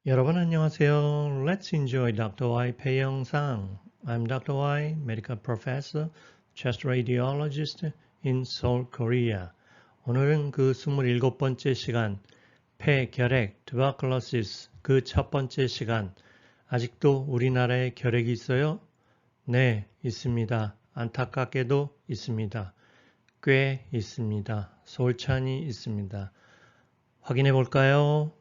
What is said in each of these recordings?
여러분 안녕하세요. Let's enjoy Dr. Y 폐영상. I'm Dr. Y, medical professor, chest radiologist in Seoul, Korea. 오늘은 그 27번째 시간, 폐결핵, tuberculosis 그 첫 번째 시간. 아직도 우리나라에 결핵이 있어요? 네, 있습니다. 안타깝게도 있습니다. 꽤 있습니다. 솔찬히 있습니다. 확인해 볼까요?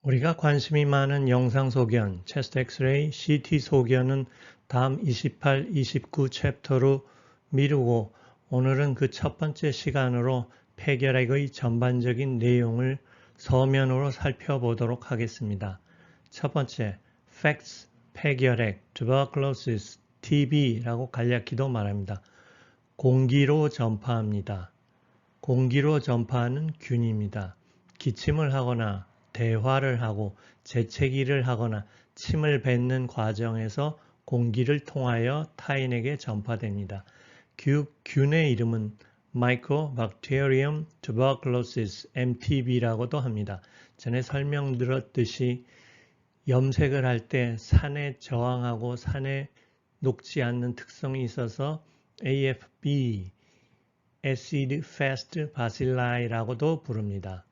우리가 관심이 많은 영상 소견, 체스트 엑스레이, CT 소견은 다음 28, 29 챕터로 미루고 오늘은 그 첫 번째 시간으로 폐결핵의 전반적인 내용을 서면으로 살펴보도록 하겠습니다. 첫 번째, facts, 폐결핵, tuberculosis, TB라고 간략히도 말합니다. 공기로 전파합니다. 공기로 전파하는 균입니다. 기침을 하거나 대화를 하고 재채기를 하거나 침을 뱉는 과정에서 공기를 통하여 타인에게 전파됩니다. 균의 이름은 Mycobacterium tuberculosis MTB라고도 합니다. 전에 설명드렸듯이 염색을 할 때 산에 저항하고 산에 녹지 않는 특성이 있어서 AFB, Acid Fast Bacilli라고도 부릅니다.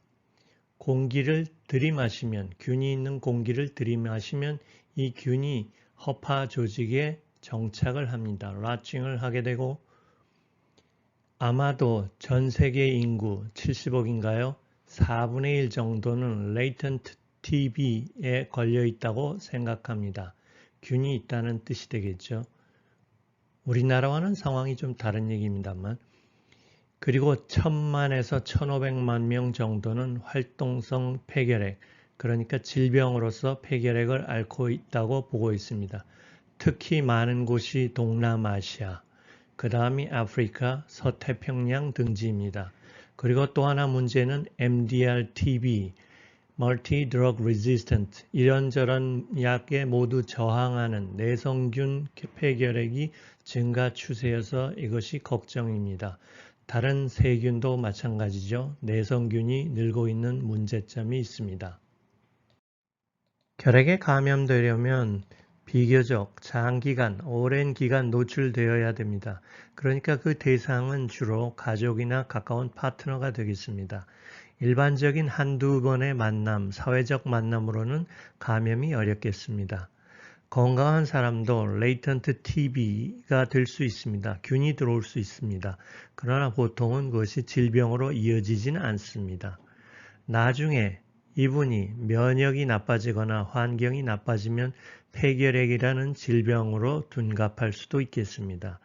공기를 들이마시면, 균이 있는 공기를 들이마시면 이 균이 허파 조직에 정착을 합니다. 라칭을 하게 되고 아마도 전 세계 인구 70억인가요? 4분의 1 정도는 latent TB에 걸려 있다고 생각합니다. 균이 있다는 뜻이 되겠죠. 우리나라와는 상황이 좀 다른 얘기입니다만 그리고 1000만에서 1500만 명 정도는 활동성 폐결핵, 그러니까 질병으로서 폐결핵을 앓고 있다고 보고 있습니다. 특히 많은 곳이 동남아시아, 그 다음이 아프리카, 서태평양 등지입니다. 그리고 또 하나 문제는 MDR-TB, Multi-Drug Resistant, 이런저런 약에 모두 저항하는 내성균 폐결핵이 증가 추세여서 이것이 걱정입니다. 다른 세균도 마찬가지죠. 내성균이 늘고 있는 문제점이 있습니다. 결핵에 감염되려면 비교적 장기간, 오랜 기간 노출되어야 됩니다. 그러니까 그 대상은 주로 가족이나 가까운 파트너가 되겠습니다. 일반적인 한두 번의 만남, 사회적 만남으로는 감염이 어렵겠습니다. 건강한 사람도 레이턴트 TB가 될 수 있습니다. 균이 들어올 수 있습니다. 그러나 보통은 그것이 질병으로 이어지지는 않습니다. 나중에 이분이 면역이 나빠지거나 환경이 나빠지면 폐결핵이라는 질병으로 둔갑할 수도 있겠습니다.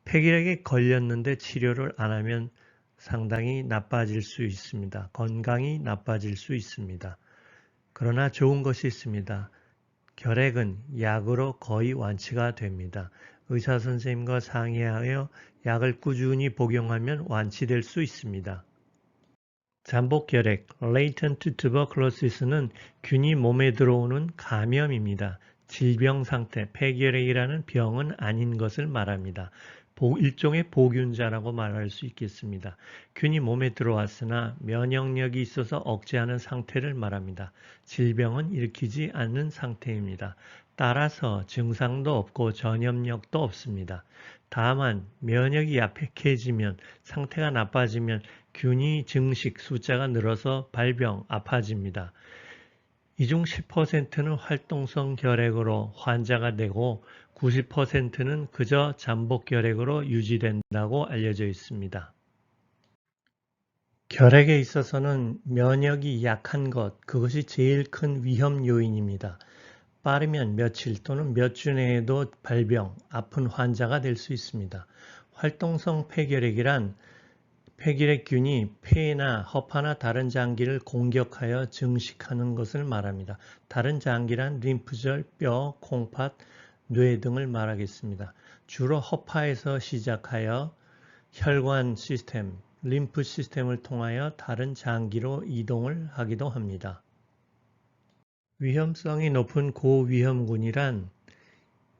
폐결핵에 걸렸는데 치료를 안 하면 상당히 나빠질 수 있습니다. 건강이 나빠질 수 있습니다. 그러나 좋은 것이 있습니다. 결핵은 약으로 거의 완치가 됩니다. 의사 선생님과 상의하여 약을 꾸준히 복용하면 완치될 수 있습니다. 잠복결핵, latent tuberculosis는 균이 몸에 들어오는 감염입니다. 질병 상태, 폐결핵이라는 병은 아닌 것을 말합니다. 일종의 보균자라고 말할 수 있겠습니다. 균이 몸에 들어왔으나 면역력이 있어서 억제하는 상태를 말합니다. 질병은 일으키지 않는 상태입니다. 따라서 증상도 없고 전염력도 없습니다. 다만 면역이 약해지면 상태가 나빠지면 균이 증식 숫자가 늘어서 발병, 아파집니다. 이 중 10%는 활동성 결핵으로 환자가 되고 90%는 그저 잠복 결핵으로 유지된다고 알려져 있습니다. 결핵에 있어서는 면역이 약한 것, 그것이 제일 큰 위험 요인입니다. 빠르면 며칠 또는 몇 주 내에도 발병, 아픈 환자가 될 수 있습니다. 활동성 폐결핵이란 폐결핵균이 폐나 허파나 다른 장기를 공격하여 증식하는 것을 말합니다. 다른 장기란 림프절, 뼈, 콩팥, 뇌 등을 말하겠습니다. 주로 허파에서 시작하여 혈관 시스템, 림프 시스템을 통하여 다른 장기로 이동을 하기도 합니다. 위험성이 높은 고위험군이란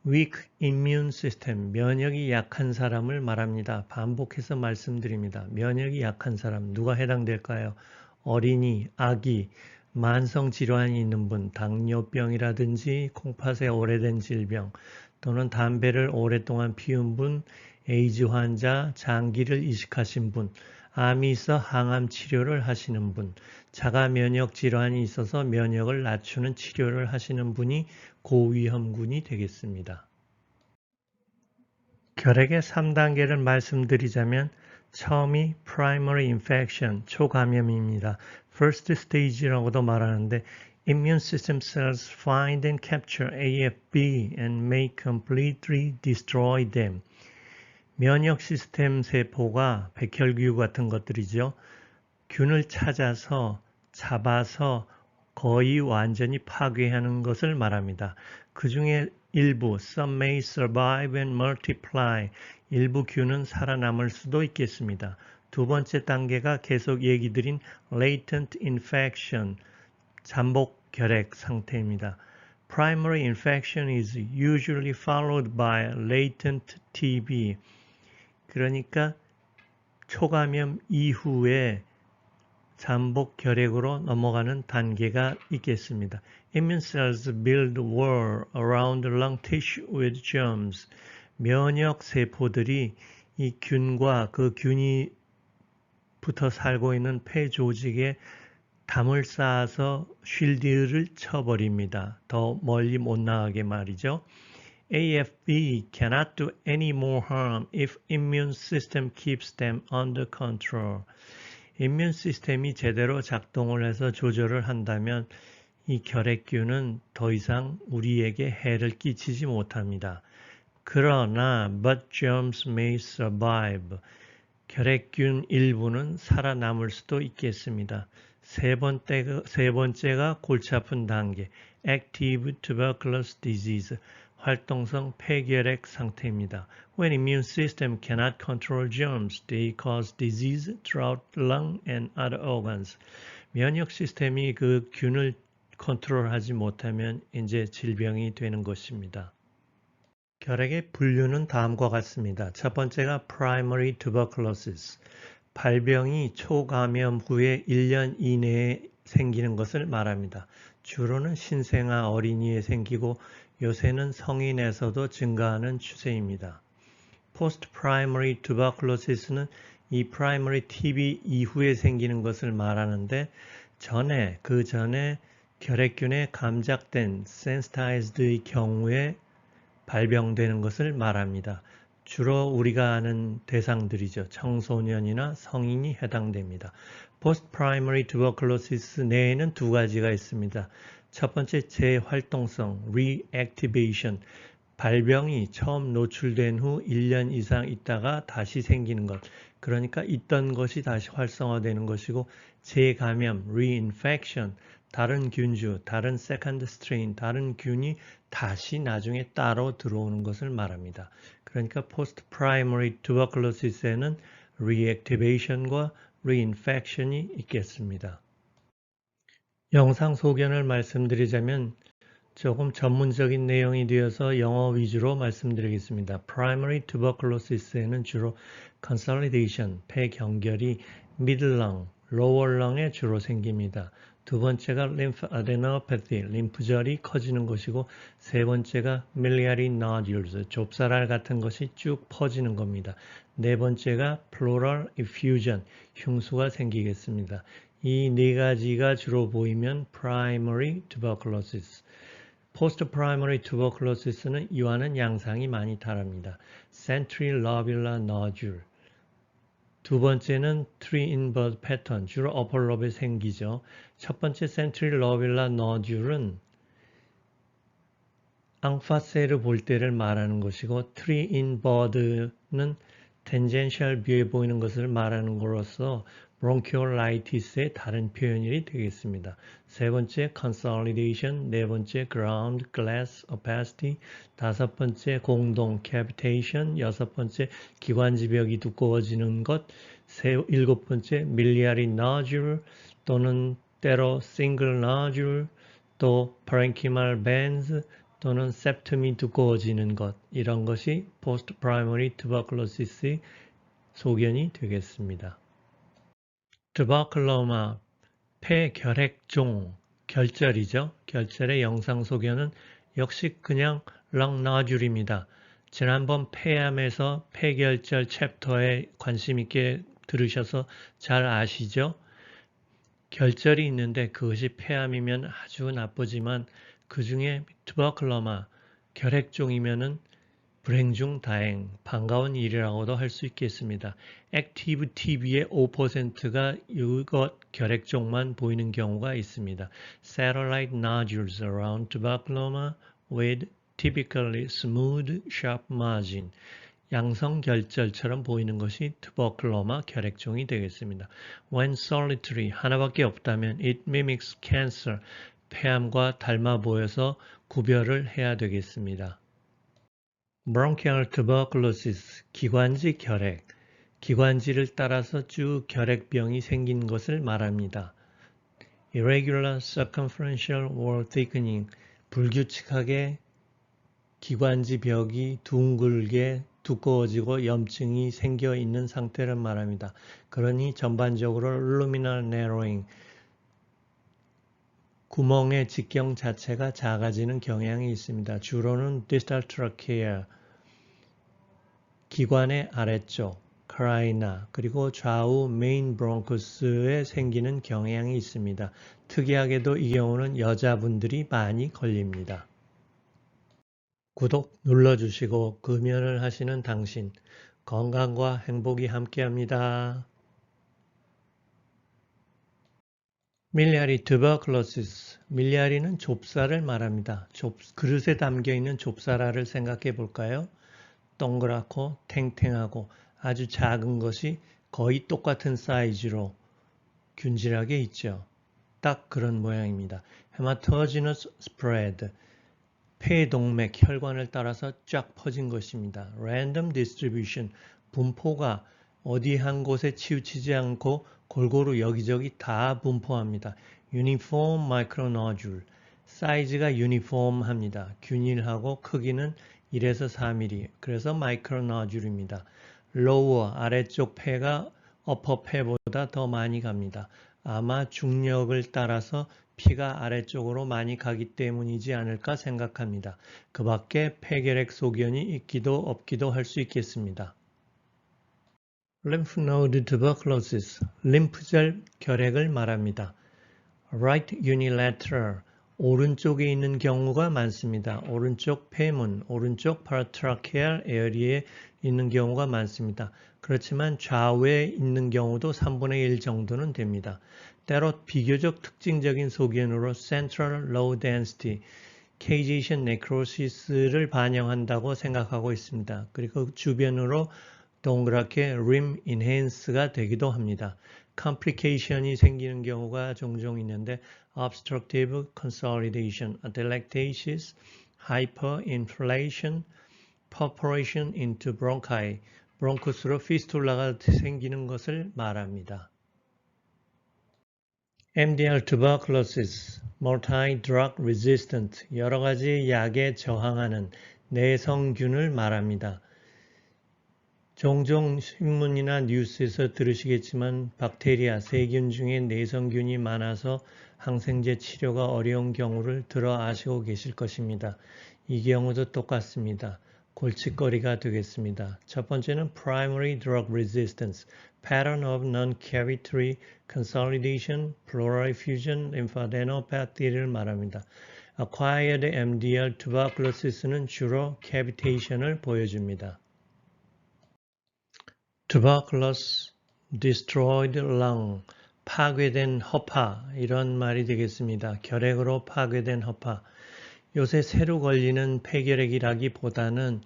weak immune system, 면역이 약한 사람을 말합니다. 반복해서 말씀드립니다. 면역이 약한 사람, 누가 해당될까요? 어린이, 아기, 만성 질환이 있는 분, 당뇨병이라든지 콩팥의 오래된 질병 또는 담배를 오랫동안 피운 분, 에이즈 환자, 장기를 이식하신 분, 암이 있어 항암 치료를 하시는 분, 자가 면역 질환이 있어서 면역을 낮추는 치료를 하시는 분이 고위험군이 되겠습니다. 결핵의 3단계를 말씀드리자면 처음이 primary infection, 초감염입니다. first stage라고도 말하는데 immune system cells find and capture AFP and may completely destroy them. 면역 시스템 세포가 백혈규 같은 것들이죠. 균을 찾아서 잡아서 거의 완전히 파괴하는 것을 말합니다. 그 중에 일부, some may survive and multiply, 일부 균은 살아남을 수도 있겠습니다. 두 번째 단계가 계속 얘기 드린 latent infection, 잠복 결핵 상태입니다. Primary infection is usually followed by latent TB. 그러니까 초감염 이후에 잠복 결핵으로 넘어가는 단계가 있겠습니다. Immune cells build wall around lung tissue with germs. 면역 세포들이 이 균과 그 균이 붙어 살고 있는 폐 조직에 담을 쌓아서 쉴드를 쳐버립니다. 더 멀리 못 나가게 말이죠. AFP cannot do any more harm if immune system keeps them under control. 이뮨 시스템이 제대로 작동을 해서 조절을 한다면 이 결핵균은 더 이상 우리에게 해를 끼치지 못합니다. 그러나 but germs may survive. 결핵균 일부는 살아남을 수도 있겠습니다. 세 번째가 골치 아픈 단계, active tuberculous disease, 활동성 폐결핵 상태입니다. When immune system cannot control germs, they cause disease throughout lung and other organs. 면역 시스템이 그 균을 컨트롤하지 못하면 이제 질병이 되는 것입니다. 결핵의 분류는 다음과 같습니다. 첫 번째가 primary tuberculosis. 발병이 초감염 후에 1년 이내에 생기는 것을 말합니다. 주로는 신생아 어린이에 생기고 요새는 성인에서도 증가하는 추세입니다. Post-primary tuberculosis는 이 primary TB 이후에 생기는 것을 말하는데 그 전에 결핵균에 감작된 sensitized의 경우에 발병되는 것을 말합니다. 주로 우리가 아는 대상들이죠. 청소년이나 성인이 해당됩니다. Post-primary tuberculosis 내에는 두 가지가 있습니다. 첫 번째 재활동성, reactivation, 발병이 처음 노출된 후 1년 이상 있다가 다시 생기는 것. 그러니까 있던 것이 다시 활성화되는 것이고 재감염, reinfection, 다른 균주, 다른 second strain, 다른 균이 다시 나중에 따로 들어오는 것을 말합니다. 그러니까 post-primary tuberculosis에는 reactivation과 reinfection이 있겠습니다. 영상 소견을 말씀드리자면 조금 전문적인 내용이 되어서 영어 위주로 말씀드리겠습니다. Primary tuberculosis에는 주로 consolidation, 폐경결이 middle lung, lower lung에 주로 생깁니다. 두 번째가 lymphadenopathy, 림프절이 커지는 것이고 세 번째가 miliary nodules, 좁쌀알 같은 것이 쭉 퍼지는 겁니다. 네 번째가 pleural effusion, 흉수가 생기겠습니다. 이 네 가지가 주로 보이면 primary tuberculosis. Post-primary tuberculosis는 이와는 양상이 많이 다릅니다. Central lobular nodule. 두 번째는 tree-in-bud pattern, 주로 upper lobe에 생기죠. 첫 번째 central lobular nodule은 앙파세를 볼 때를 말하는 것이고 tree-in-bud는 tangential view에 보이는 것을 말하는 것으로서 bronchiolitis의 다른 표현이 되겠습니다. 세 번째 consolidation, 네 번째 ground glass opacity, 다섯 번째 공동 cavitation, 여섯 번째 기관지벽이 두꺼워지는 것, 일곱 번째 miliary nodule 또는 때로 single nodule, 또 parenchymal bands 또는 septum이 두꺼워지는 것, 이런 것이 post-primary tuberculosis의 소견이 되겠습니다. tuberculoma, 폐결핵종, 결절이죠. 결절의 영상 소견은 역시 그냥 lung nodule입니다. 지난번 폐암에서 폐결절 챕터에 관심 있게 들으셔서 잘 아시죠? 결절이 있는데 그것이 폐암이면 아주 나쁘지만 그 중에 투버클로마, 결핵종이면은 불행 중 다행, 반가운 일이라고도 할 수 있겠습니다. 액티브 TB의 5%가 이것 결핵종만 보이는 경우가 있습니다. Satellite nodules around tuberculoma with typically smooth, sharp margin. 양성결절처럼 보이는 것이 투버클로마 결핵종이 되겠습니다. When solitary, 하나밖에 없다면 it mimics cancer, 폐암과 닮아 보여서 구별을 해야 되겠습니다. Bronchial tuberculosis, 기관지 결핵, 기관지를 따라서 쭉 결핵병이 생긴 것을 말합니다. Irregular circumferential wall thickening, 불규칙하게 기관지 벽이 둥글게 두꺼워지고 염증이 생겨 있는 상태를 말합니다. 그러니 전반적으로 luminal narrowing, 구멍의 직경 자체가 작아지는 경향이 있습니다. 주로는 distal trachea, 기관의 아래쪽, carina, 그리고 좌우 메인 브론커스에 생기는 경향이 있습니다. 특이하게도 이 경우는 여자분들이 많이 걸립니다. 구독 눌러주시고 금연을 하시는 당신, 건강과 행복이 함께합니다. 밀리아리 tuberculosis, 밀리아리는 좁쌀을 말합니다. 그릇에 담겨있는 좁쌀알을 생각해 볼까요? 동그랗고 탱탱하고 아주 작은 것이 거의 똑같은 사이즈로 균질하게 있죠. 딱 그런 모양입니다. Hematogenous spread, 폐동맥, 혈관을 따라서 쫙 퍼진 것입니다. Random distribution, 분포가 어디 한 곳에 치우치지 않고 골고루 여기저기 다 분포합니다. Uniform micronodule, 사이즈가 유니폼합니다. 균일하고 크기는 1에서 4mm, 그래서 micronodule입니다. Lower, 아래쪽 폐가 upper 폐보다 더 많이 갑니다. 아마 중력을 따라서 피가 아래쪽으로 많이 가기 때문이지 않을까 생각합니다. 그 밖에 폐결핵 소견이 있기도 없기도 할 수 있겠습니다. Lymph node tuberculosis, 림프절 결핵을 말합니다. Right unilateral, 오른쪽에 있는 경우가 많습니다. 오른쪽 폐문, 오른쪽 paratracheal area에 있는 경우가 많습니다. 그렇지만 좌우에 있는 경우도 3분의 1 정도는 됩니다. 때로 비교적 특징적인 소견으로 central low density, cageation necrosis를 반영한다고 생각하고 있습니다. 그리고 주변으로 동그랗게 rim enhance가 되기도 합니다. complication이 생기는 경우가 종종 있는데 obstructive consolidation, atelectasis, hyperinflation, perforation into bronchi, 브론코스로 피스툴라가 생기는 것을 말합니다. MDR tuberculosis, multi-drug resistant, 여러 가지 약에 저항하는 내성균을 말합니다. 종종 신문이나 뉴스에서 들으시겠지만 박테리아, 세균 중에 내성균이 많아서 항생제 치료가 어려운 경우를 들어 아시고 계실 것입니다. 이 경우도 똑같습니다. 골칫거리가 되겠습니다. 첫 번째는 primary drug resistance, pattern of non-cavitary consolidation, pleural effusion, lymphadenopathy를 말합니다. acquired MDR tuberculosis는 주로 cavitation을 보여줍니다. tuberculous, destroyed lung, 파괴된 허파, 이런 말이 되겠습니다. 결핵으로 파괴된 허파. 요새 새로 걸리는 폐결핵이라기보다는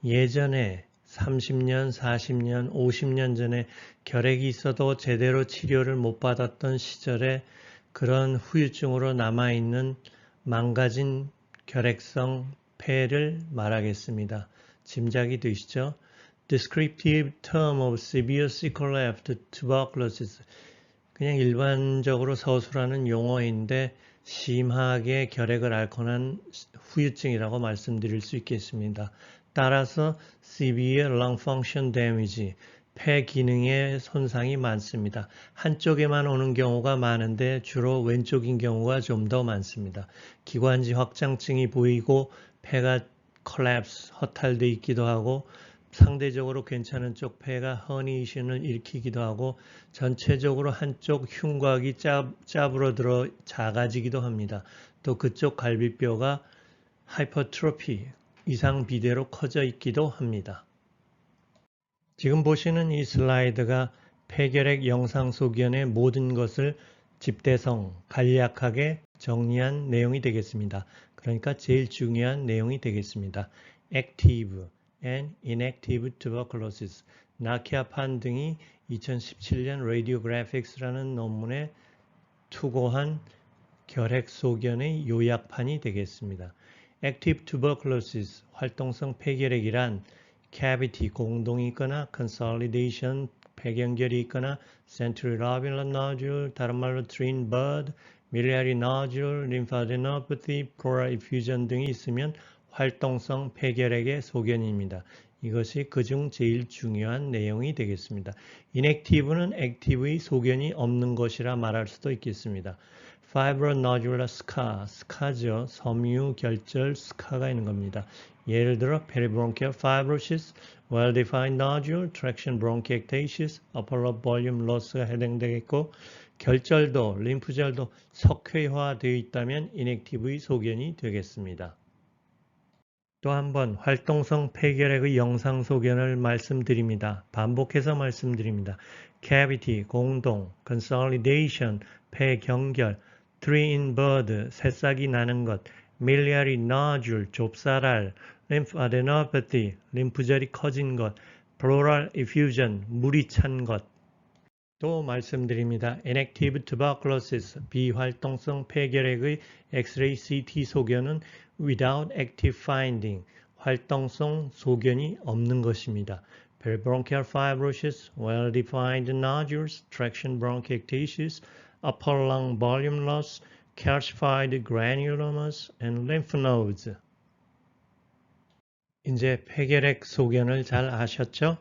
예전에 30년, 40년, 50년 전에 결핵이 있어도 제대로 치료를 못 받았던 시절에 그런 후유증으로 남아있는 망가진 결핵성 폐를 말하겠습니다. 짐작이 되시죠? Descriptive term of severe sickle after tuberculosis. 그냥 일반적으로 서술하는 용어인데 심하게 결핵을 앓고 난 후유증이라고 말씀드릴 수 있겠습니다. 따라서 severe lung function damage, 폐 기능에 손상이 많습니다. 한쪽에만 오는 경우가 많은데 주로 왼쪽인 경우가 좀 더 많습니다. 기관지 확장증이 보이고 폐가 collapse, 허탈돼 있기도 하고 상대적으로 괜찮은 쪽 폐가 허니이션을 일으키기도 하고 전체적으로 한쪽 흉곽이 짜부러들어 작아지기도 합니다. 또 그쪽 갈비뼈가 하이퍼트로피, 이상 비대로 커져 있기도 합니다. 지금 보시는 이 슬라이드가 폐결핵 영상 소견의 모든 것을 집대성, 간략하게 정리한 내용이 되겠습니다. 그러니까 제일 중요한 내용이 되겠습니다. Active and Inactive Tuberculosis, 나키아 판등이 2017년 Radiographics라는 논문에 투고한 결핵 소견의 요약판이 되겠습니다. Active Tuberculosis, 활동성 폐결핵이란 cavity, 공동이 있거나 consolidation, 폐경결이 있거나 central lobular nodule, 다른 말로 twin bud, miliary nodule, lymphadenopathy, pleural effusion 등이 있으면 활동성 폐결핵의 소견입니다. 이것이 그중 제일 중요한 내용이 되겠습니다. inactive는 active의 소견이 없는 것이라 말할 수도 있겠습니다. Fibronodular scar, scar죠. 섬유 결절 스카가 있는 겁니다. 예를 들어 peribronchial fibrosis, well-defined nodule, traction bronchiectasis, upper lobe volume loss가 해당되겠고 결절도, 림프절도 석회화되어 있다면 inactive의 소견이 되겠습니다. 또 한 번 활동성 폐결핵의 영상 소견을 말씀드립니다. 반복해서 말씀드립니다. cavity, 공동, consolidation, 폐경결, three-in bud, 새싹이 나는 것, miliary nodule, 좁쌀알, lymphadenopathy, 림프절이 커진 것, pleural effusion, 물이 찬 것. 또 말씀드립니다. inactive tuberculosis, 비활동성 폐결핵의 엑스레이 CT 소견은 without active finding, 활동성 소견이 없는 것입니다. Peribronchial fibrosis, well-defined nodules, traction bronchiectasis, upper lung volume loss, calcified granulomas, and lymph nodes. 이제 폐결핵 소견을 잘 아셨죠?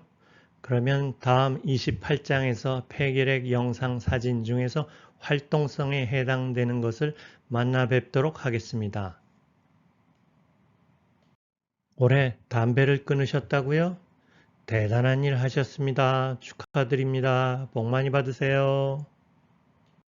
그러면 다음 28장에서 폐결핵 영상 사진 중에서 활동성에 해당되는 것을 만나 뵙도록 하겠습니다. 올해 담배를 끊으셨다고요? 대단한 일 하셨습니다. 축하드립니다. 복 많이 받으세요.